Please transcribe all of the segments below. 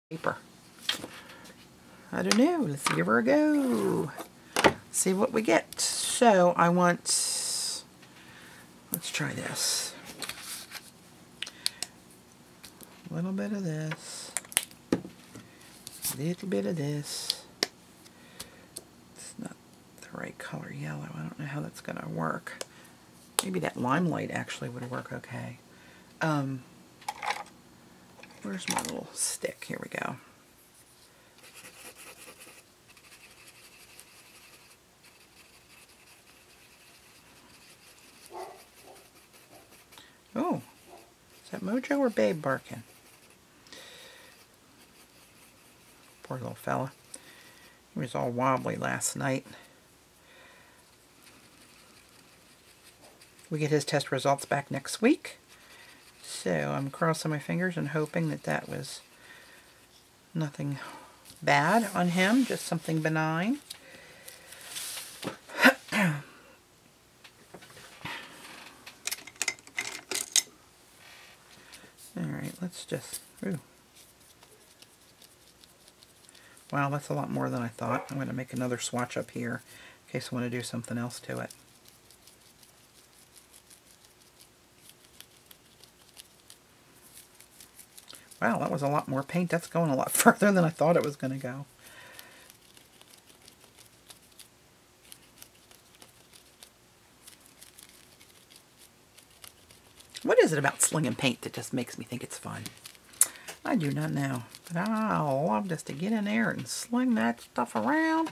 paper. I don't know. Let's give her a go. See what we get. So I want, let's try this. A little bit of this. A little bit of this. It's not the right color yellow. I don't know how that's going to work. Maybe that limelight actually would work okay. Where's my little stick? Here we go. Oh, is that Mojo or Babe barking? Poor little fella. He was all wobbly last night. We get his test results back next week. So I'm crossing my fingers and hoping that that was nothing bad on him, just something benign. Alright, let's just... Ooh. Wow, that's a lot more than I thought. I'm going to make another swatch up here in case I want to do something else to it. Wow, that was a lot more paint. That's going a lot further than I thought it was going to go. What is it about slinging paint that just makes me think it's fun? I do not know. But I love just to get in there and sling that stuff around.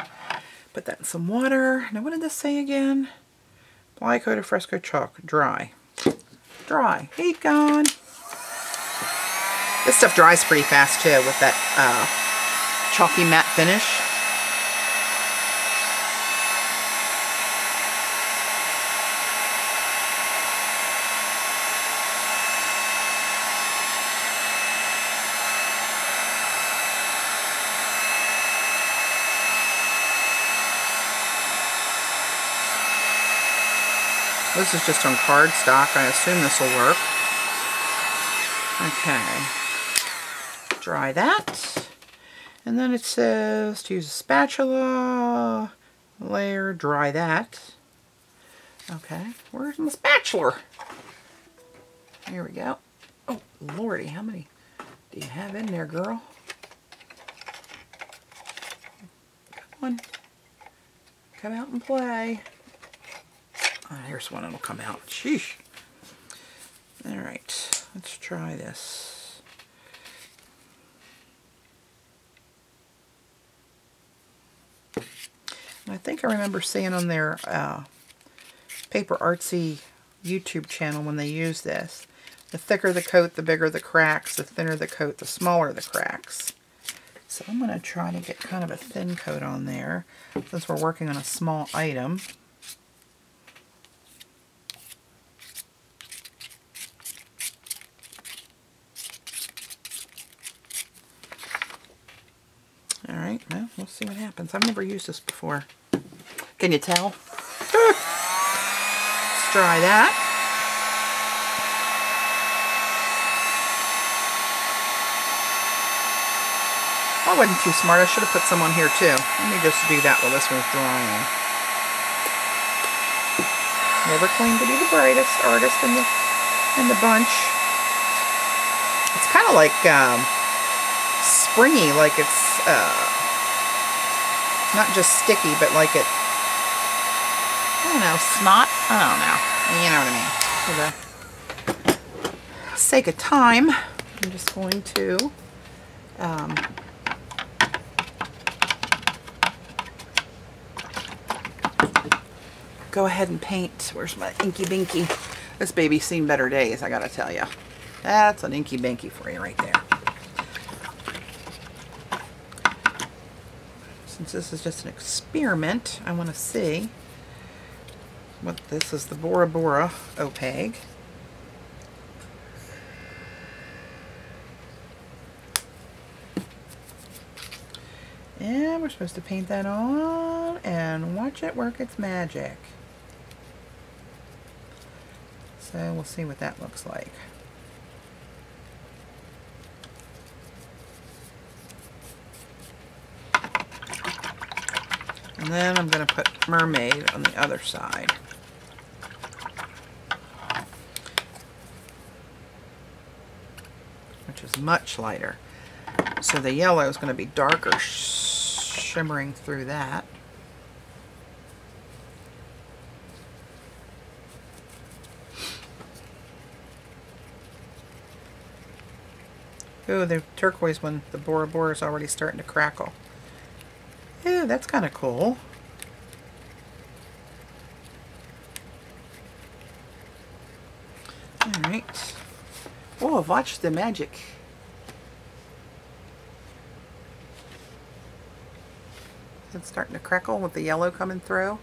Put that in some water. Now what did this say again? Apply coated fresco chalk. Dry. Dry. Heat gone. This stuff dries pretty fast too with that chalky matte finish. This is just on cardstock. I assume this will work. Okay. Dry that. And then it says to use a spatula. Layer, dry that. Okay. Where's my spatula? Here we go. Oh, lordy, how many do you have in there, girl? Come on. Come out and play. Oh, here's one that'll come out. Sheesh. Alright, let's try this. And I think I remember seeing on their Paper Artsy YouTube channel when they use this, the thicker the coat, the bigger the cracks. The thinner the coat, the smaller the cracks. So I'm going to try to get kind of a thin coat on there since we're working on a small item. Alright, well, we'll see what happens. I've never used this before. Can you tell? Let's try that. I wasn't too smart. I should have put some on here too. Let me just do that while this one's drying. Never claimed to be the brightest artist in the bunch. It's kind of like springy, like it's not just sticky, but like it, I don't know, snot? I don't know. You know what I mean. For the sake of time, I'm just going to go ahead and paint. Where's my Inky Binky? This baby's seen better days, I gotta tell you. That's an Inky Binky for you right there. Since this is just an experiment, I want to see what this is. The Bora Bora opaque. And we're supposed to paint that on and watch it work its magic. So we'll see what that looks like. And then I'm going to put mermaid on the other side. Which is much lighter. So the yellow is going to be darker, shimmering through that. Ooh, the turquoise one, the Bora Bora, is already starting to crackle. Ooh, that's kind of cool. Alright. Oh, watch the magic. It's starting to crackle with the yellow coming through.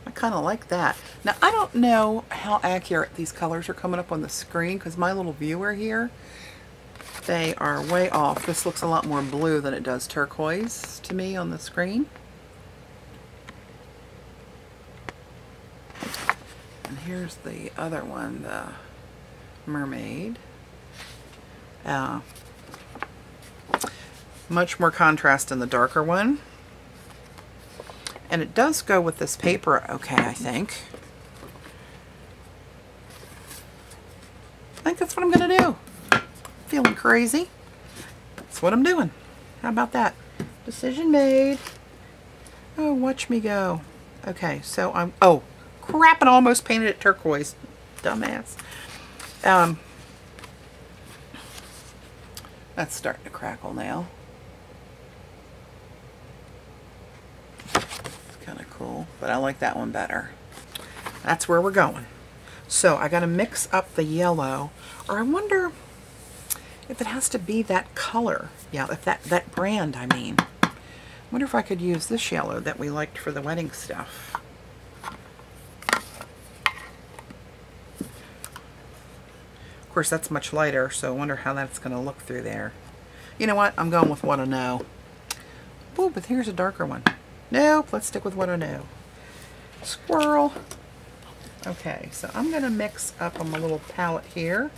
I kind of like that. Now, I don't know how accurate these colors are coming up on the screen because my little viewer here, they are way off. This looks a lot more blue than it does turquoise to me on the screen. And here's the other one, the mermaid. Much more contrast in the darker one. And it does go with this paper okay, I think. I think that's what I'm going to do. Feeling crazy. That's what I'm doing. How about that? Decision made. Oh, watch me go. Okay, so I'm... Oh, crap, and almost painted it turquoise. Dumbass. That's starting to crackle now. Kind of cool, but I like that one better. That's where we're going. So I got to mix up the yellow, or I wonder if it has to be that color. Yeah, if that brand, I mean. I wonder if I could use this yellow that we liked for the wedding stuff. Of course, that's much lighter, so I wonder how that's going to look through there. You know what? I'm going with what I know. Oh, but here's a darker one. Nope, let's stick with what I know. Squirrel. Okay, so I'm going to mix up on my little palette here.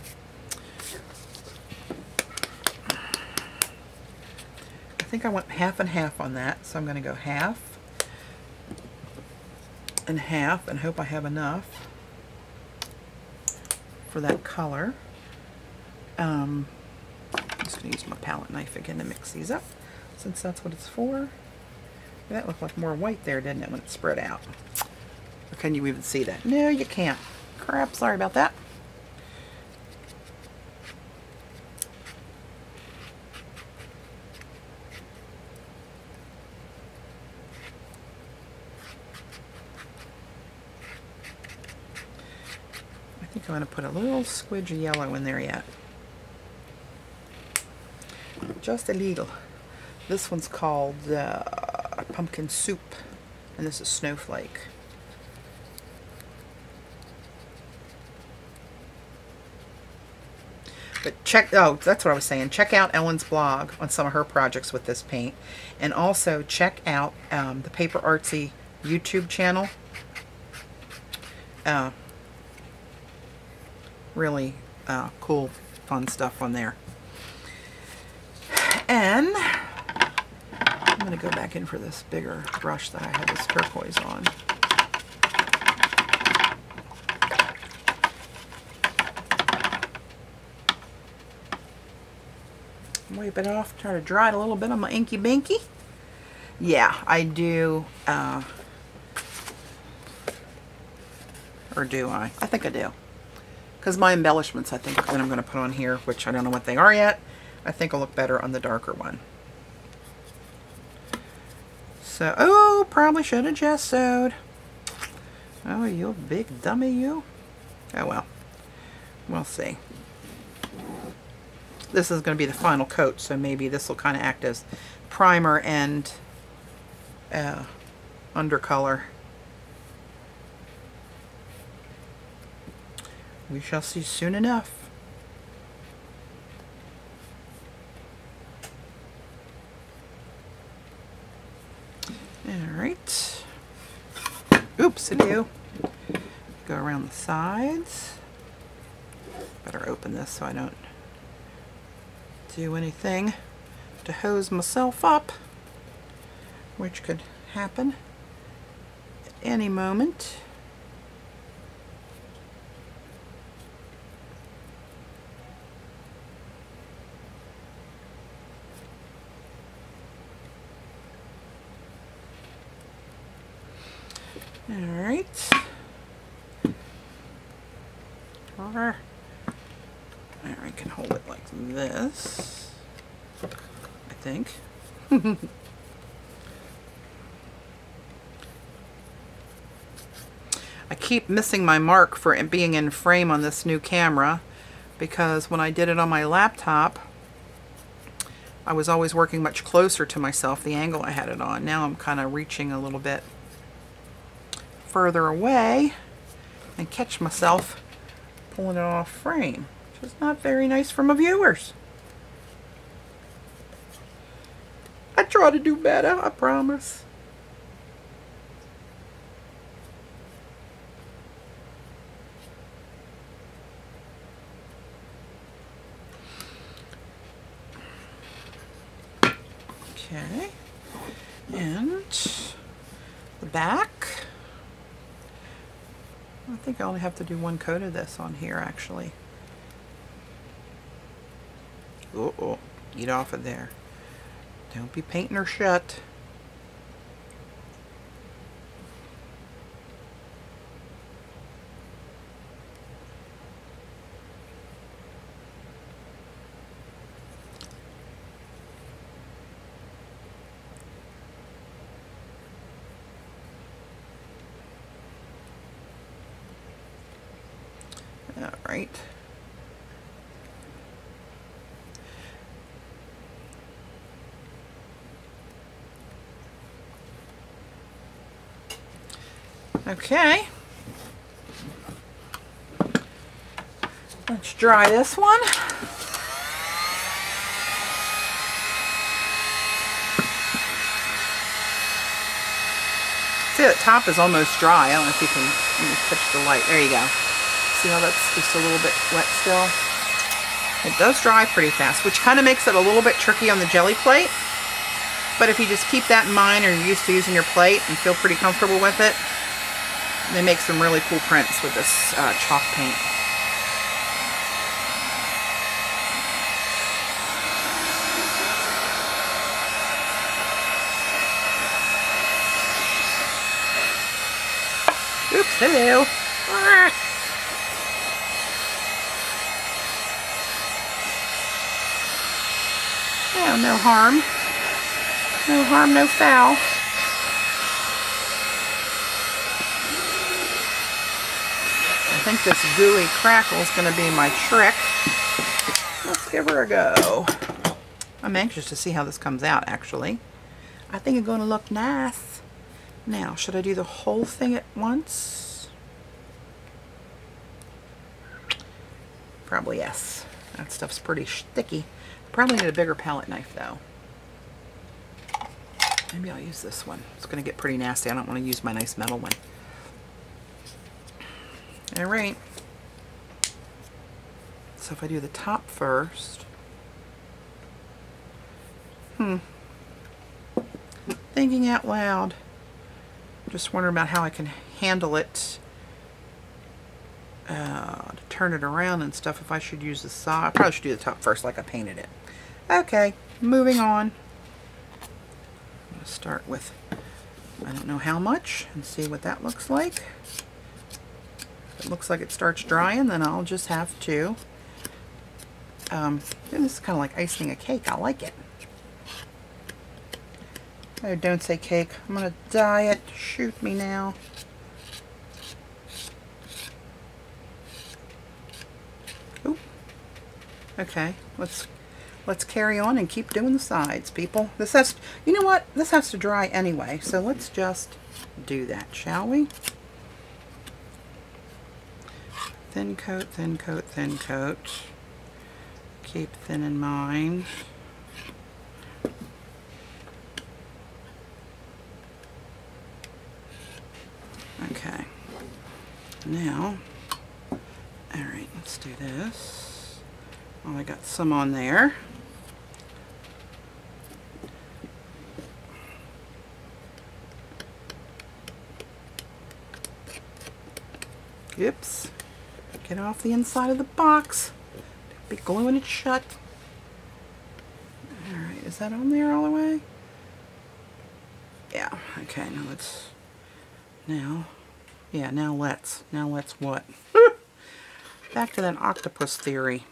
I think I want half and half on that, so I'm going to go half and half and hope I have enough for that color. I'm just going to use my palette knife again to mix these up, since that's what it's for. That looked like more white there, didn't it, when it spread out? Or can you even see that? No, you can't. Crap, sorry about that. I think I'm going to put a little squidge of yellow in there yet. Just a little. This one's called Pumpkin Soup, and this is Snowflake. But check, oh, that's what I was saying. Check out Ellen's blog on some of her projects with this paint. And also check out the Paper Artsy YouTube channel. Really cool, fun stuff on there. And I'm going to go back in for this bigger brush that I had this turquoise on. Wipe it off, try to dry it a little bit on my Inky Binky. Yeah, I do. Or do I? I think I do. Because my embellishments, I think, that I'm going to put on here, which I don't know what they are yet, I think will look better on the darker one. So, oh, probably should have gessoed. Oh, you big dummy, you. Oh, well. We'll see. This is going to be the final coat, so maybe this will kind of act as primer and undercolor. We shall see soon enough. Alright. Oops, I do. Go around the sides. Better open this so I don't do anything to hose myself up, which could happen. any moment. All right. There, I can hold it like this, I think. I keep missing my mark for it being in frame on this new camera, because when I did it on my laptop, I was always working much closer to myself, the angle I had it on. Now I'm kind of reaching a little bit further away and catch myself pulling it off frame, which is not very nice for my viewers. I try to do better, I promise. Okay, and the back. I think I only have to do one coat of this on here, actually. Uh-oh, get off of there. Don't be painting her shut. All right. Okay. Let's dry this one. See, the top is almost dry. I don't know if you can, let me touch the light. There you go. See how that's just a little bit wet still? It does dry pretty fast, which kind of makes it a little bit tricky on the jelly plate. But if you just keep that in mind, or you're used to using your plate and feel pretty comfortable with it, they make some really cool prints with this chalk paint. Oops, hello. Oh, no harm. No harm, no foul. I think this gooey crackle is going to be my trick. Let's give her a go. I'm anxious to see how this comes out, actually. I think it's going to look nice. Now, should I do the whole thing at once? Probably yes. That stuff's pretty sticky. Probably need a bigger palette knife, though. Maybe I'll use this one. It's going to get pretty nasty. I don't want to use my nice metal one. All right. So if I do the top first. Thinking out loud. Just wondering about how I can handle it. To turn it around and stuff, if I should use the side. I probably should do the top first like I painted it. Okay, moving on. I'm going to start with, I don't know how much, and see what that looks like. If it looks like it starts drying, then I'll just have to, this is kind of like icing a cake. I like it. Oh, don't say cake. I'm going to dye it. Shoot me now. Ooh. Okay, let's carry on and keep doing the sides, people. This has, you know what? This has to dry anyway, so let's just do that, shall we? Thin coat, thin coat, thin coat. Keep thin in mind. Okay. Now, all right, let's do this. Well, I got some on there. Oops. Get off the inside of the box. Be gluing it shut. Alright, is that on there all the way? Yeah, okay, now let's, now let's what? Back to that octopus theory.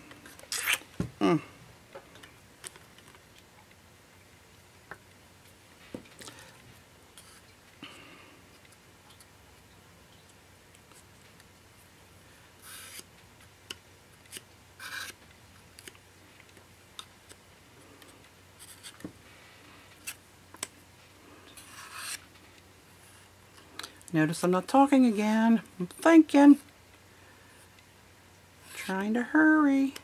Notice I'm not talking again. I'm thinking. Trying to hurry.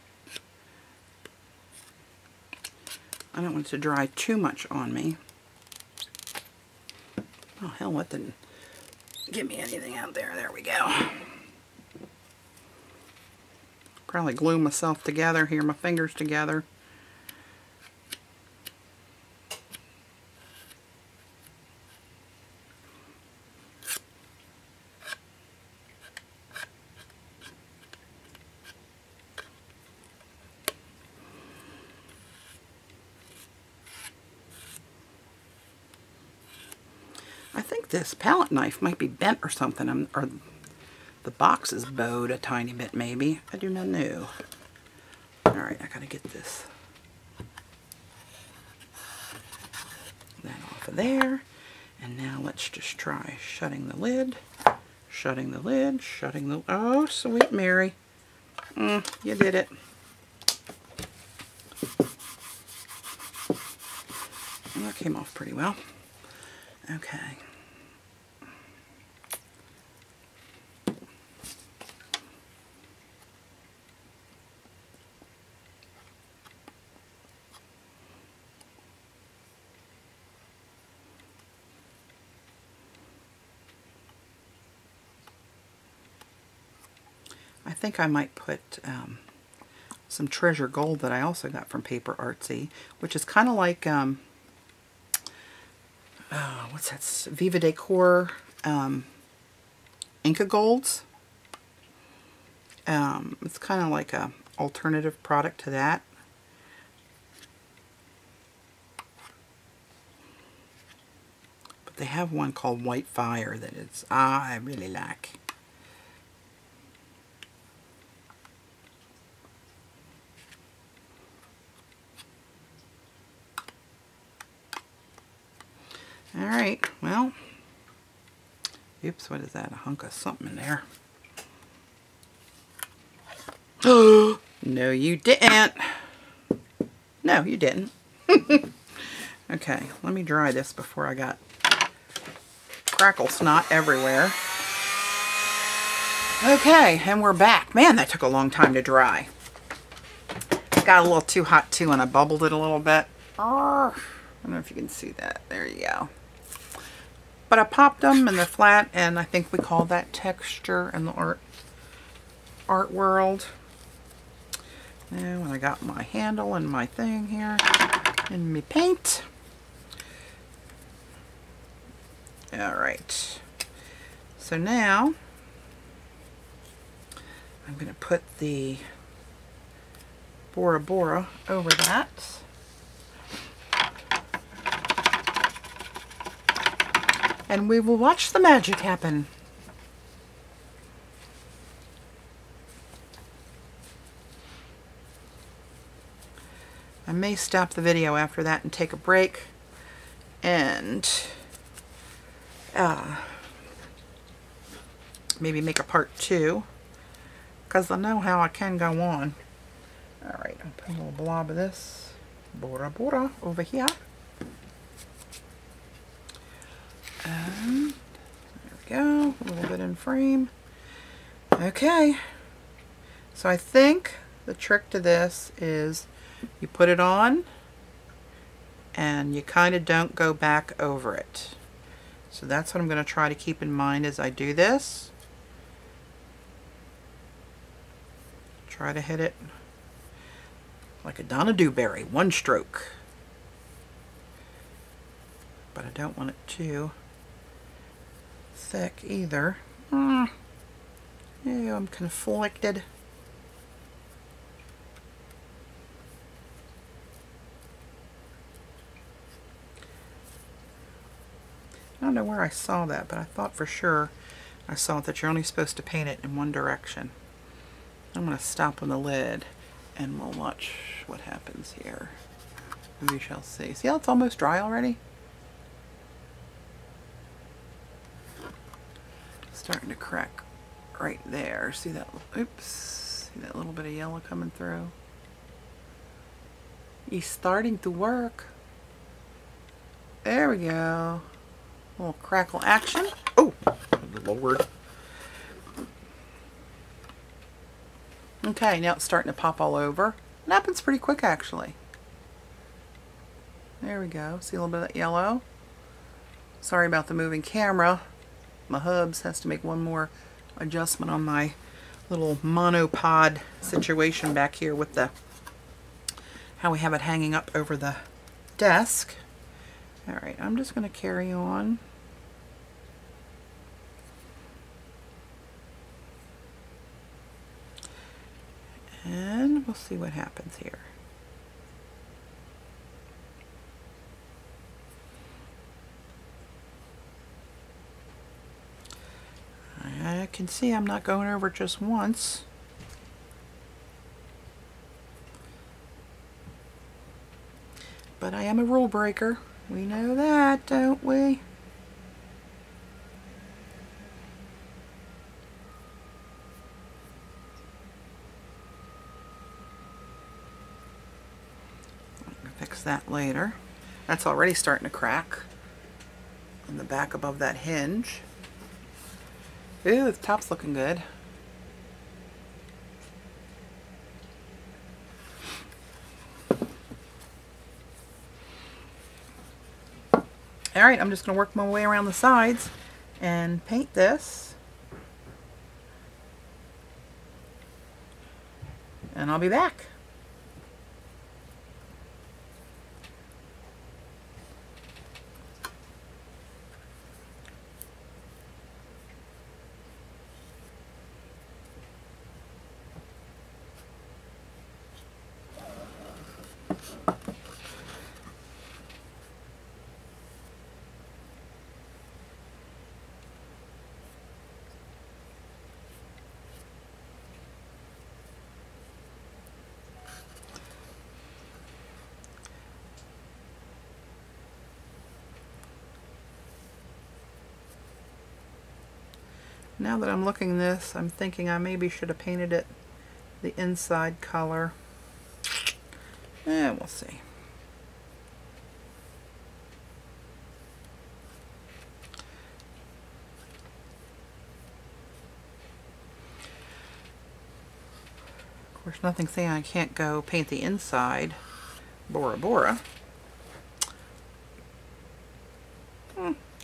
I don't want it to dry too much on me. Oh hell, what didn't give me anything out there. There we go. Probably glue myself together here, my fingers together. I think this palette knife might be bent or something, or the box is bowed a tiny bit maybe. I do not know. Alright, I gotta get this. That off of there. And now let's just try shutting the lid. Shutting the lid, shutting the... Oh, sweet Mary. You did it. Well, that came off pretty well. Okay. I think I might put some Treasure Gold that I also got from Paper Artsy, which is kind of like, what's that, Viva Decor Inka Golds. It's kind of like a alternative product to that. But they have one called White Fire that is, I really like. Alright, well, oops, what is that? A hunk of something in there. Oh, no you didn't. No, you didn't. Okay, let me dry this before I got crackle snot everywhere. Okay, and we're back. Man, that took a long time to dry. It got a little too hot too, and I bubbled it a little bit. I don't know if you can see that. There you go. But I popped them and they're flat, and I think we call that texture in the art world. And when I got my handle and my thing here and my paint. Alright. So now I'm going to put the Bora Bora over that. And we will watch the magic happen. I may stop the video after that and take a break and maybe make a part 2, because I know how I can go on. Alright, I'll put a little blob of this Bora Bora over here. There we go, a little bit in frame. Okay, so I think the trick to this is you put it on and you kind of don't go back over it. So that's what I'm going to try to keep in mind as I do this. Try to hit it like a Donna Dewberry, one stroke. But I don't want it too thick either. Ew, I'm conflicted. I don't know where I saw that, but I thought for sure I saw that you're only supposed to paint it in one direction. I'm going to stop on the lid and we'll watch what happens here. We shall see. See how it's almost dry already? Starting to crack right there. See that? Oops. See that little bit of yellow coming through? He's starting to work. There we go. A little crackle action. Oh, Lord. Okay, now it's starting to pop all over. It happens pretty quick, actually. There we go. See a little bit of that yellow? Sorry about the moving camera. My hubs has to make one more adjustment on my little monopod situation back here with the how we have it hanging up over the desk. Alright, I'm just going to carry on. And we'll see what happens here. I can see I'm not going over just once. But I am a rule breaker. We know that, don't we? I'll fix that later. That's already starting to crack on the back above that hinge. Ooh, the top's looking good. Alright, I'm just going to work my way around the sides and paint this. And I'll be back. Now that I'm looking this, I'm thinking I maybe should have painted it the inside color. We'll see. Of course, nothing saying I can't go paint the inside. Bora Bora.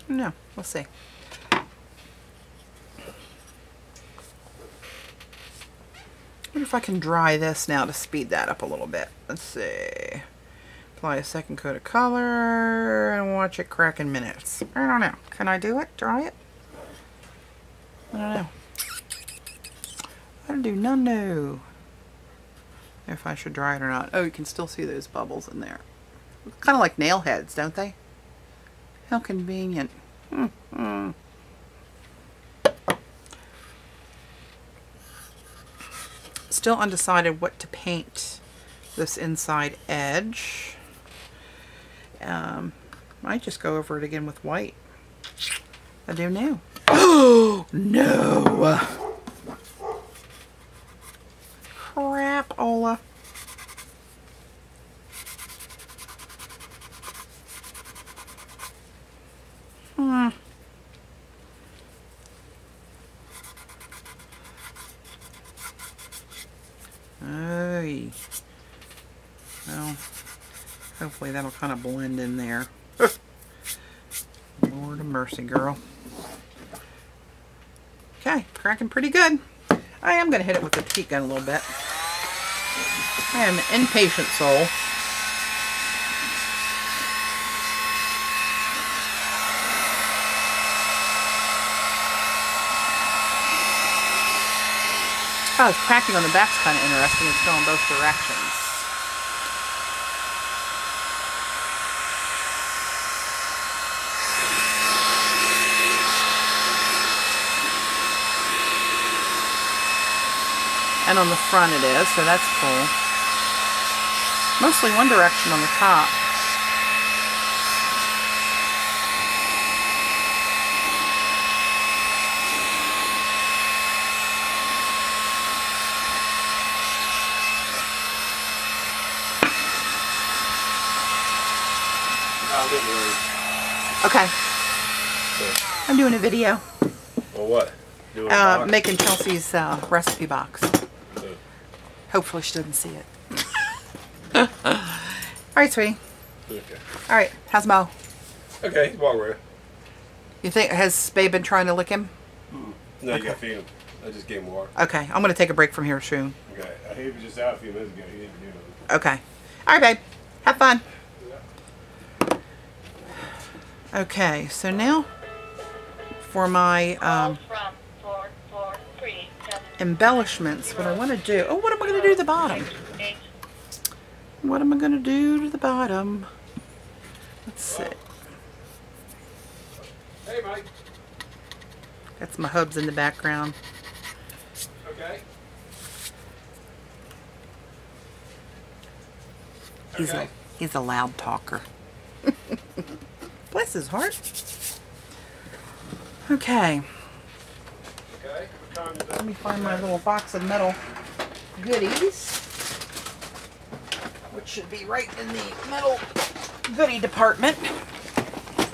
No, we'll see. I wonder if I can dry this now to speed that up a little bit. Let's see. Apply a second coat of color and watch it crack in minutes. I don't know. Can I do it? Dry it? I don't know. I don't do none know if I should dry it or not. Oh, you can still see those bubbles in there. Kind of like nail heads, don't they? How convenient. Still undecided what to paint this inside edge. Might just go over it again with white. I don't know. Oh no! Crap, Ola. Oy. Well, hopefully that'll kind of blend in there. Lord of mercy, girl. Okay, cracking pretty good. I am going to hit it with the heat gun a little bit. I am an impatient soul. Oh, it's packing on the back's kind of interesting. It's going both directions. And on the front it is, so that's cool. Mostly one direction on the top. Okay. I'm doing a video. Well, what? Doing a box? Making Chelsea's recipe box. Hopefully she doesn't see it. Alright, sweetie. Okay. Alright, how's Mo? Okay, he's walking around. You think, has Babe been trying to lick him? No, okay. You gotta feed him. I just gave him water. Okay, I'm going to take a break from here soon. Okay, he was just out a few minutes ago. He didn't do it. Okay. Alright, babe. Have fun. Okay, so now for my embellishments, what I want to do... Oh, what am I going to do to the bottom? What am I going to do to the bottom? Let's see. Hey, Mike. That's my hubs in the background. Okay. He's a loud talker. Bless his heart. Okay. Okay. Let me find my little box of metal goodies, which should be right in the metal goodie department.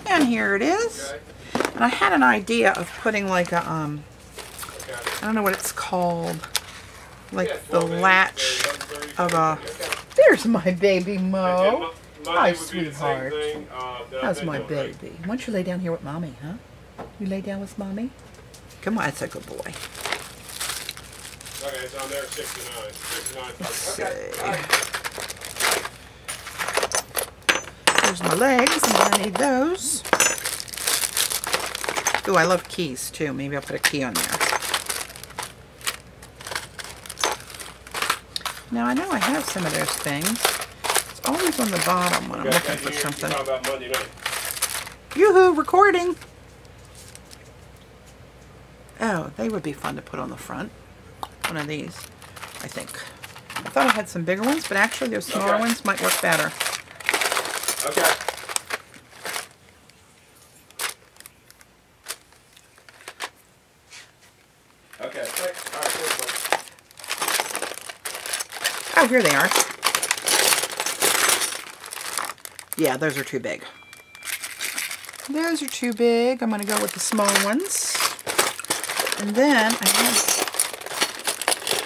And here it is. Okay. And I had an idea of putting like a I don't know what it's called, like the latch of a. There's my baby Mo. Hi, sweetheart. How's my baby? Why don't you lay down here with mommy, huh? You lay down with mommy? Come on, that's a good boy. Okay, it's on there 69. 69. Let's see. There's my legs. I'm going to need those. Ooh, I love keys too. Maybe I'll put a key on there. Now, I know I have some of those things. It's always on the bottom when I'm looking for something. You're talking about Monday night. Yoo-hoo, recording. Oh, they would be fun to put on the front. One of these, I think. I thought I had some bigger ones, but actually those smaller ones might work better. Okay. Okay, thanks. All right, thanks. Oh, here they are. Yeah, those are too big. Those are too big. I'm going to go with the small ones. And then I have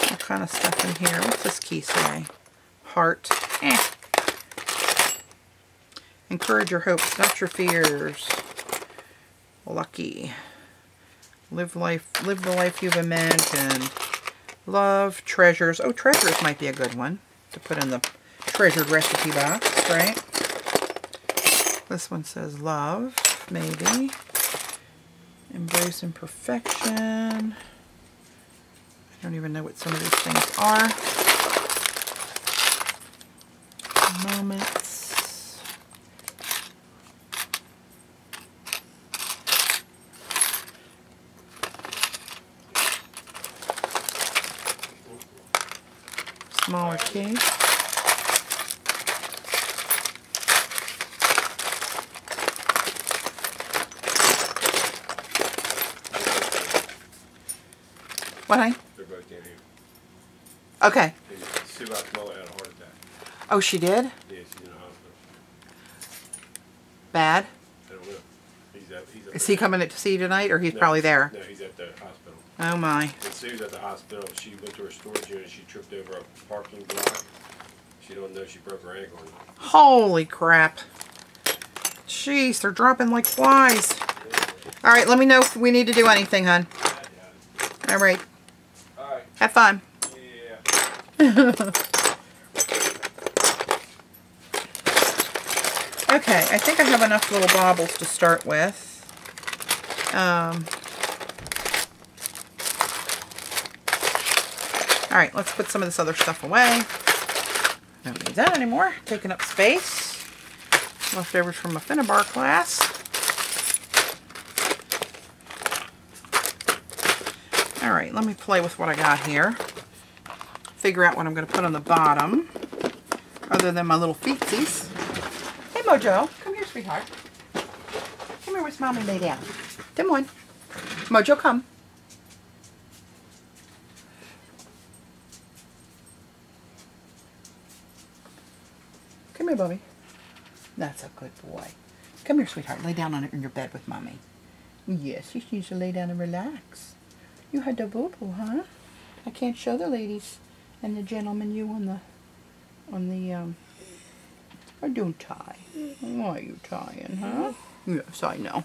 all kind of stuff in here. What's this key say? Heart. Encourage your hopes, not your fears. Lucky. Live the life you've imagined. Love, treasures. Oh, treasures might be a good one to put in the treasured recipe box, right? This one says love, maybe. Embrace imperfection. I don't even know what some of these things are. Moments. Smaller key. What, honey? They're both in here. Okay. Sue Smollett had a heart attack. Oh, she did? Yeah, she's in the hospital. Bad? I don't know. He's Is he coming to see you tonight, or he's probably there? No, he's at the hospital. Oh, my. And Sue's at the hospital. She went to her storage unit. She tripped over a parking block. She don't know she broke her ankle or not. Holy crap. Jeez, they're dropping like flies. All right, let me know if we need to do anything, hon. All right. All right. Have fun. Yeah. Okay, I think I have enough little baubles to start with. Alright, let's put some of this other stuff away. Don't need that anymore. Taking up space. Leftovers from a Finnabar class. Alright, let me play with what I got here. Figure out what I'm going to put on the bottom. Other than my little feetsies. Hey Mojo, come here sweetheart. Come here with Mommy lay down. Come on. Mojo, come. Come here, Bobby. That's a good boy. Come here, sweetheart. Lay down on it in your bed with Mommy. Yes, you need to lay down and relax. You had the boo-boo, huh? I can't show the ladies and the gentlemen you on the I don't tie. Why are you tying, huh? Yes, I know.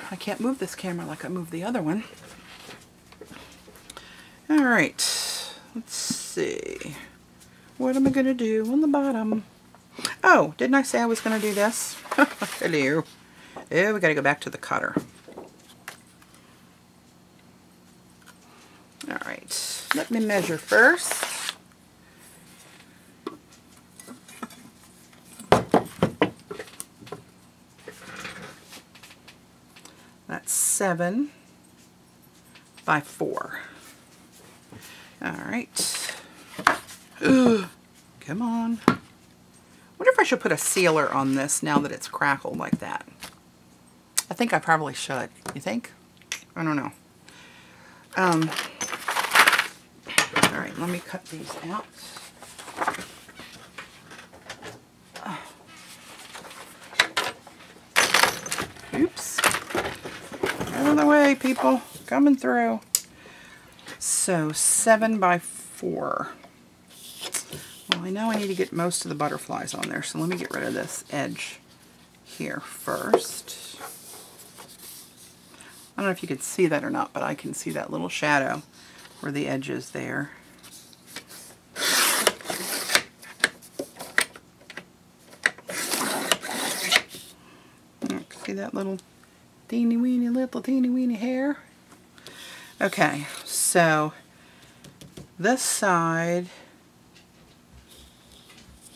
I can't move this camera like I moved the other one. Alright, let's see. What am I going to do on the bottom? Oh, didn't I say I was going to do this? Hello. Oh, we got to go back to the cutter. Alright, let me measure first. That's 7 by 4. Alright. Come on. I wonder if I should put a sealer on this now that it's crackled like that. I think I probably should. You think? I don't know. Alright, let me cut these out. Oops. Out of the way, people. Coming through. So, 7 by 4. Well, I know I need to get most of the butterflies on there, so let me get rid of this edge here first. I don't know if you can see that or not, but I can see that little shadow where the edge is there. See that little teeny weeny hair? Okay, so this side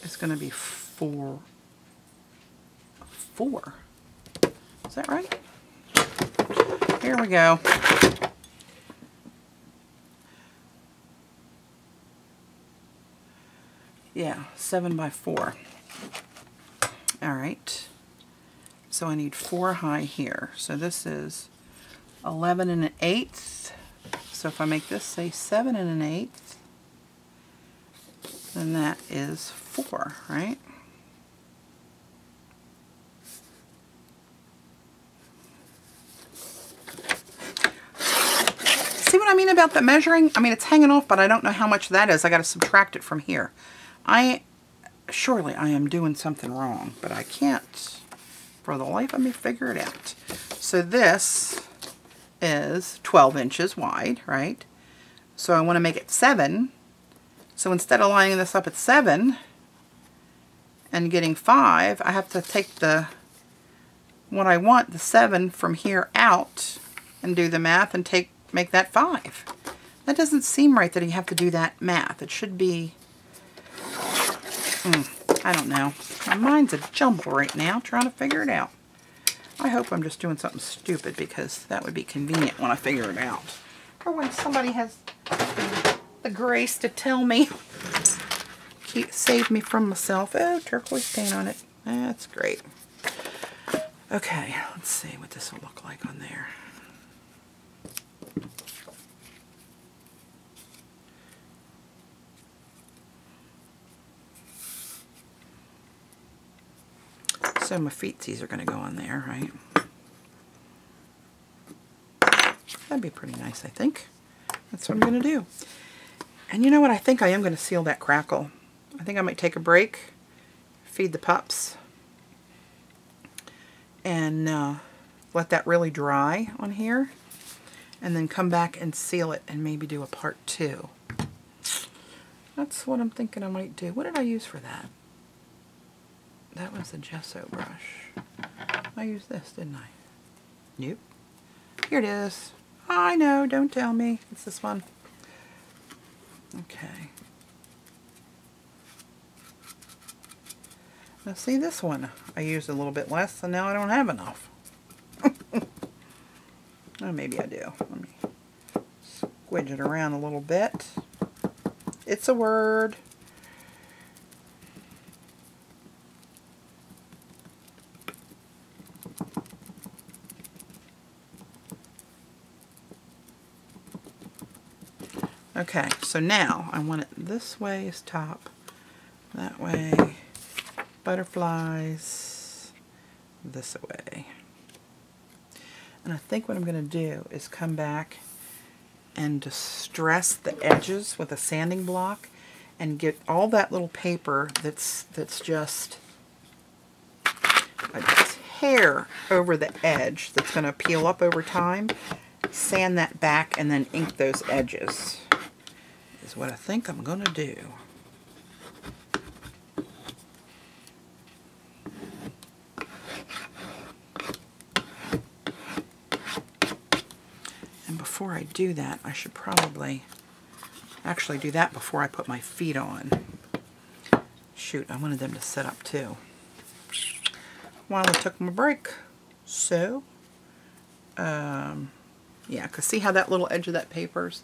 is going to be 4. Is that right? Here we go. Yeah, 7 by 4. Alright. So I need 4 high here. So this is 11 1/8. So if I make this say 7 1/8, then that is 4, right? See what I mean about the measuring? I mean, it's hanging off, but I don't know how much that is. I got to subtract it from here. Surely I am doing something wrong, but I can't for the life of me figure it out. So this is 12 inches wide, right? So I want to make it 7. So instead of lining this up at 7 and getting 5, I have to take what I want, the 7 from here out, and do the math and make that 5. That doesn't seem right that you have to do that math. It should be, I don't know. My mind's a jumble right now trying to figure it out. I hope I'm just doing something stupid, because that would be convenient when I figure it out. Or when somebody has the grace to tell me. Save me from myself. Oh, turquoise paint on it. That's great. Okay, let's see what this will look like on there. So my feetsies are going to go on there, right? That'd be pretty nice, I think. That's what I'm going to do. And you know what? I think I am going to seal that crackle. I think I might take a break, feed the pups, and let that really dry on here, and then come back and seal it and maybe do a part 2. That's what I'm thinking I might do. What did I use for that? That was a gesso brush. I used this, didn't I? Nope. Here it is. I know, don't tell me. It's this one. Okay. Now see, this one I used a little bit less, so now I don't have enough. Oh, maybe I do. Let me squidge it around a little bit. It's a word. Okay, so now I want it this way is top, that way, butterflies this way. And I think what I'm going to do is come back and distress the edges with a sanding block and get all that little paper that's just a hair over the edge that's going to peel up over time, sand that back and then ink those edges is what I think I'm going to do. And before I do that, I should probably actually do that before I put my feet on. Shoot, I wanted them to set up too while I took my break. So, yeah, because see how that little edge of that paper's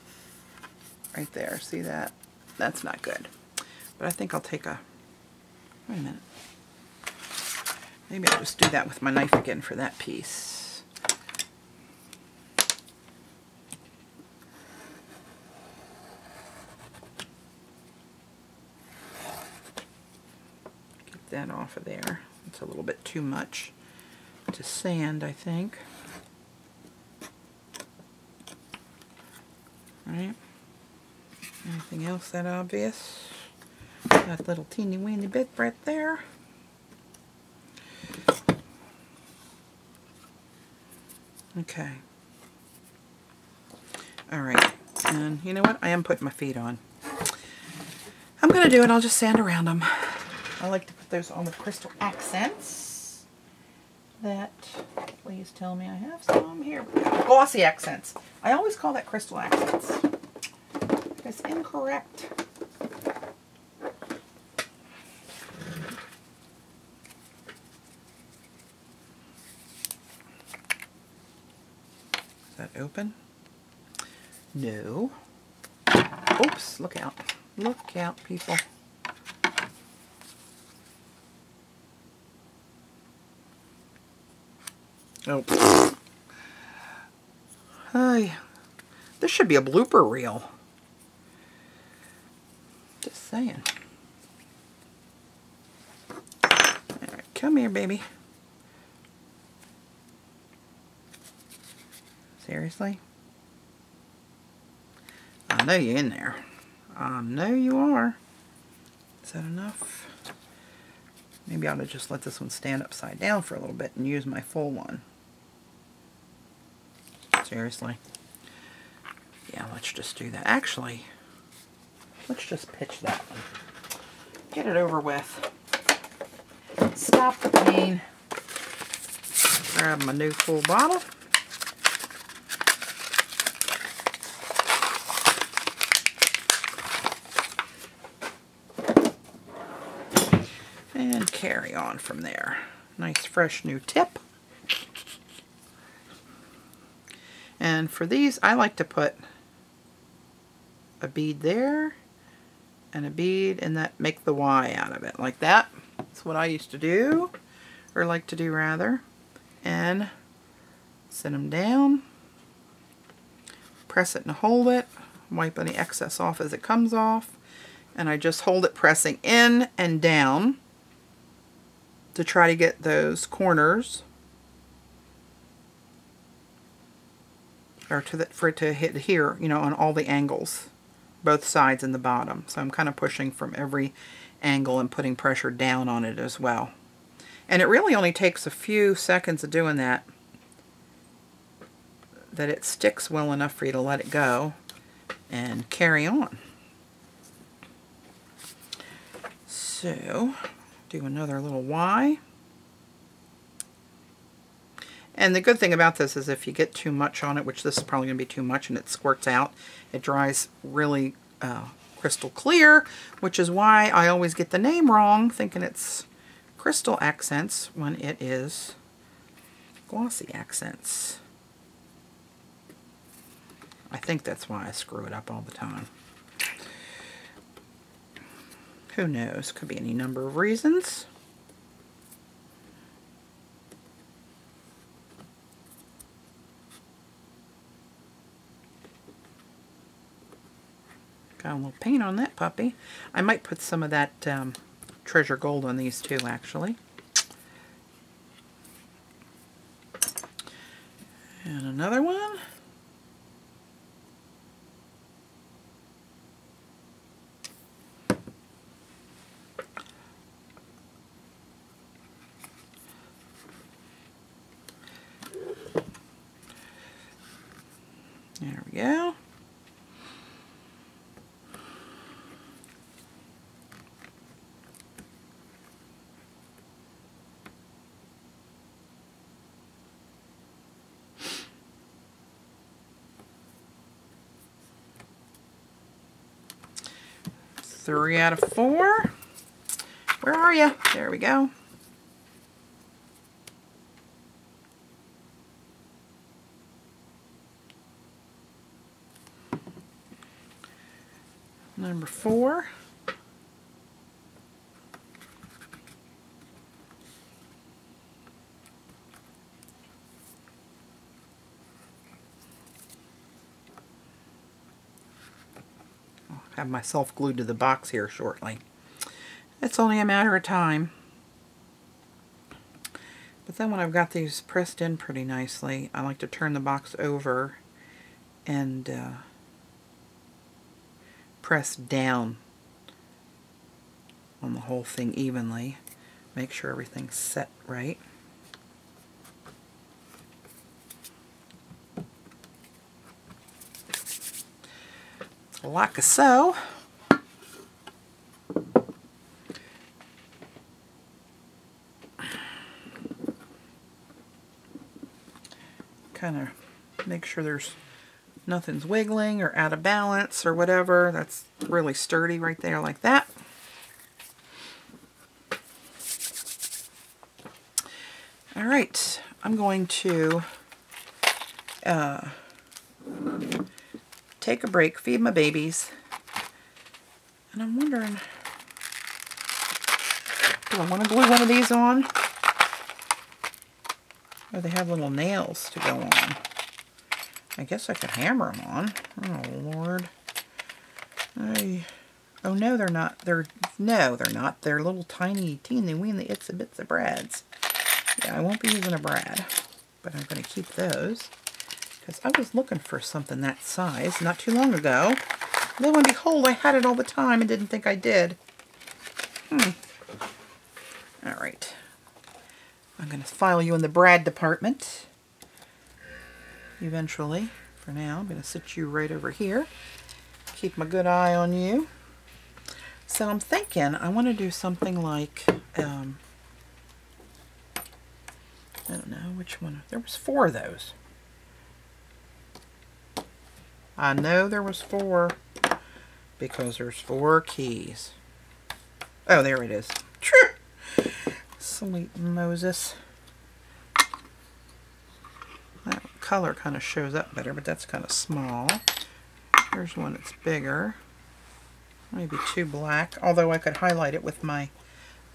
right there. See that? That's not good. But I think I'll take a, wait a minute. Maybe I'll just do that with my knife again for that piece. Get that off of there. It's a little bit too much to sand, I think. Right? Anything else that obvious? That little teeny weeny bit right there. Okay. Alright. And you know what? I am putting my feet on. I'm going to do it. I'll just sand around them. I like to put those on with crystal accents. That, please tell me I have some here. Glossy accents. I always call that crystal accents. That's incorrect. Is that open? No. Oops, look out. Look out, people. Oh. Hi. This should be a blooper reel. Just saying. Alright, come here, baby. Seriously? I know you're in there. I know you are. Is that enough? Maybe I ought to just let this one stand upside down for a little bit and use my full one. Seriously? Yeah, let's just do that. Actually, let's just pitch that one. Get it over with. Stop the pain. Grab my new full bottle. And carry on from there. Nice fresh new tip. And for these, I like to put a bead there and a bead and that make the Y out of it like that. That's what I used to do, or like to do rather. And set them down, press it and hold it, wipe any excess off as it comes off, and I just hold it pressing in and down to try to get those corners, or for it to hit here, you know, on all the angles, both sides and the bottom. So I'm kind of pushing from every angle and putting pressure down on it as well. And it really only takes a few seconds of doing that it sticks well enough for you to let it go and carry on. So, do another little Y. And the good thing about this is if you get too much on it, which this is probably going to be too much and it squirts out, it dries really crystal clear, which is why I always get the name wrong, thinking it's crystal accents when it is glossy accents. I think that's why I screw it up all the time. Who knows? Could be any number of reasons. Got a little paint on that puppy. I might put some of that treasure gold on these too, actually. And another one. There we go. Three out of 4. Where are you? There we go. Number 4. I'll have myself glued to the box here shortly. It's only a matter of time. But then when I've got these pressed in pretty nicely, I like to turn the box over and press down on the whole thing evenly. Make sure everything's set right. Like so. Kind of make sure there's nothing's wiggling or out of balance or whatever. That's really sturdy right there like that. All right, I'm going to take a break, feed my babies, and I'm wondering, do I want to glue one of these on? Oh, they have little nails to go on. I guess I could hammer them on. Oh, Lord. Oh, no, they're not. No, they're not. They're little tiny, teeny-weeny itsy-bitsy brads. Yeah, I won't be using a brad, but I'm going to keep those. Because I was looking for something that size not too long ago. Lo and behold, I had it all the time and didn't think I did. Alright. I'm going to file you in the brad department. Eventually. For now, I'm going to sit you right over here. Keep my good eye on you. So I'm thinking I want to do something like, I don't know which one. There was 4 of those. I know there was 4 because there's 4 keys. Oh, there it is. Sweet Moses. That color kind of shows up better, but that's kind of small. Here's one that's bigger. Maybe too black, although I could highlight it with my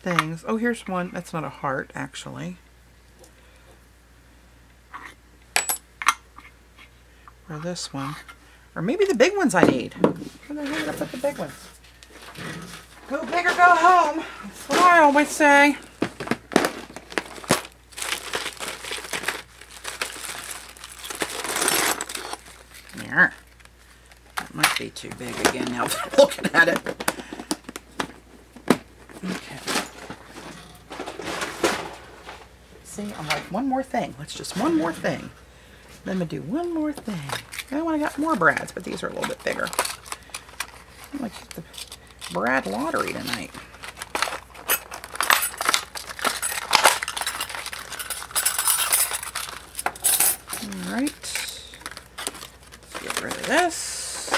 things. Oh, here's one. That's not a heart, actually. Or this one. Or maybe the big ones I need. Where the hell did I put the big ones? Go big or go home. That's what I always say. There. That might be too big again now that I'm looking at it. Okay. See, I'm like, one more thing. Let's just one more thing. Let me do one more thing. Oh, I got more brads, but these are a little bit bigger. I'm like the brad lottery tonight. All right. Let's get rid of this.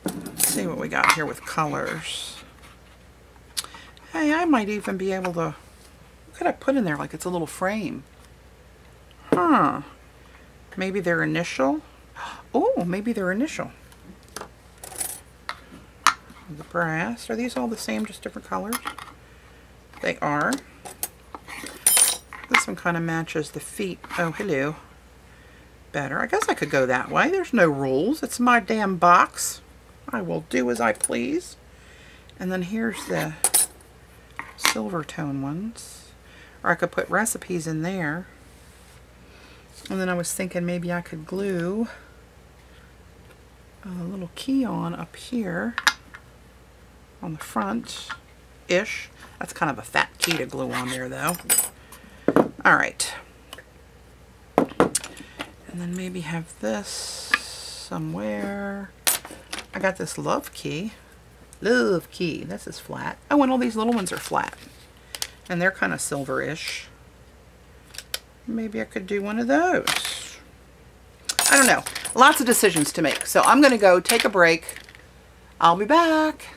Let's see what we got here with colors. Hey, I might even be able to, what could I put in there like it's a little frame? Huh. Maybe their initial. Oh, maybe their initial. The brass. Are these all the same, just different colors? They are. This one kind of matches the feet. Oh, hello. Better. I guess I could go that way. There's no rules. It's my damn box. I will do as I please. And then here's the silver tone ones. Or I could put recipes in there. And then I was thinking maybe I could glue a little key on up here on the front-ish. That's kind of a fat key to glue on there, though. All right. And then maybe have this somewhere. I got this love key. Love key. This is flat. Oh, and all these little ones are flat. And they're kind of silver-ish. Maybe I could do one of those. I don't know. Lots of decisions to make. So I'm going to go take a break. I'll be back.